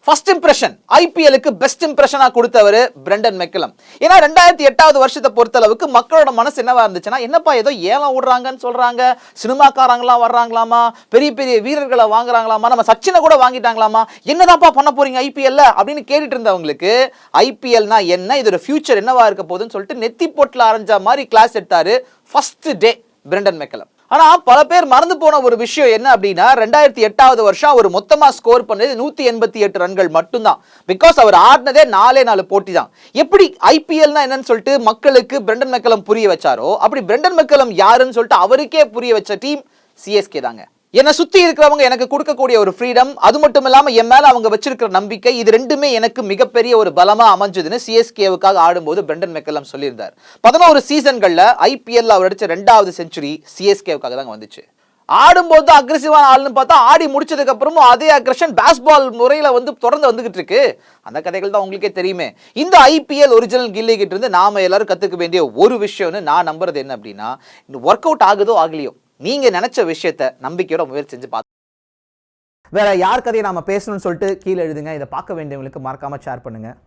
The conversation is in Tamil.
ஃபர்ஸ்ட் இம்ப்ரெஷன் ஐபிஎலுக்கு பெஸ்ட் இம்ப்ரெஷனா கொடுத்தவர் பிரெண்டன் மெக்கலம். ஏன்னா 2008 வருஷத்தை பொறுத்தளவுக்கு மக்களோட மனசு என்னவா இருந்துச்சுன்னா, என்னப்பா ஏதோ ஏலம் விடுறாங்கன்னு சொல்றாங்க, சினிமாக்காரங்களாம் வர்றாங்களாமா, பெரிய பெரிய வீரர்களை வாங்குறாங்களாமா, நம்ம சச்சினை கூட வாங்கிட்டாங்களாமா, என்னதான்ப்பா பண்ண போறீங்க ஐபிஎல்ல அப்படின்னு கேட்டுட்டு இருந்தவங்களுக்கு ஐபிஎல்னா என்ன, இதோட ஃபியூச்சர் என்னவா இருக்க போகுதுன்னு சொல்லிட்டு நெத்தி போட்டில் அரைஞ்ச மாதிரி கிளாஸ் எடுத்தாரு ஃபர்ஸ்ட் டே பிரெண்டன் மெக்கலம். ஆனா பல பேர் மறந்து போன ஒரு விஷயம் என்ன அப்படின்னா, 2008 வருஷம் அவர் மொத்தமா ஸ்கோர் பண்ணது 188 ரன்கள் மட்டும்தான். பிகாஸ் அவர் ஆடினதே 4 போட்டி தான். எப்படி ஐபிஎல்னா என்னன்னு சொல்லிட்டு மக்களுக்கு பிரெண்டன் மெக்கலம் புரிய வச்சாரோ, அப்படி பிரெண்டன் மெக்கலம் யாருன்னு சொல்லிட்டு அவருக்கே புரிய வச்ச டீம் சிஎஸ்கே தாங்க. என்னை சுத்தி இருக்கிறவங்க எனக்கு கொடுக்கக்கூடிய ஒரு ஃப்ரீடம், அது மட்டும் இல்லாம என் மேல அவங்க வச்சிருக்கிற நம்பிக்கை, இது ரெண்டுமே எனக்கு மிகப்பெரிய ஒரு பலமா அமைஞ்சதுன்னு சிஎஸ்கேவுக்காக ஆடும்போது பிரெண்டன் மெக்கலம் சொல்லியிருந்தார். 11 சீசன்கள்ல ஐபிஎல் அவர் அடிச்ச 2வது செஞ்சுரி சிஎஸ்கேவுக்காக தாங்க வந்துச்சு. ஆடும்போது அக்ரெசிவான ஆள்னு பார்த்தா ஆடி முடிச்சதுக்கு அப்புறமும் அதே அக்ரெஷன் பேஸ்பால் முறையில தொடர்ந்து வந்துகிட்டு இருக்கு. அந்த கதைகள் தான் உங்களுக்கே தெரியுமே. இந்த ஐபிஎல் ஒரிஜினல் கில்லி கிட்ட இருந்து நாம எல்லாரும் கத்துக்க வேண்டிய ஒரு விஷயம்னு நான் நம்புறது என்ன அப்படின்னா, இந்த ஒர்க் அவுட் ஆகுதோ ஆகலையோ, நீங்க நினைச்ச விஷயத்த நம்பிக்கையோட முயற்சி செஞ்சு பார்த்து. வேற யார் கதையை நாம பேசணும்னு சொல்லிட்டு கீழே எழுதுங்க. இதை பார்க்க வேண்டியவங்களுக்கு மறக்காம ஷேர் பண்ணுங்க.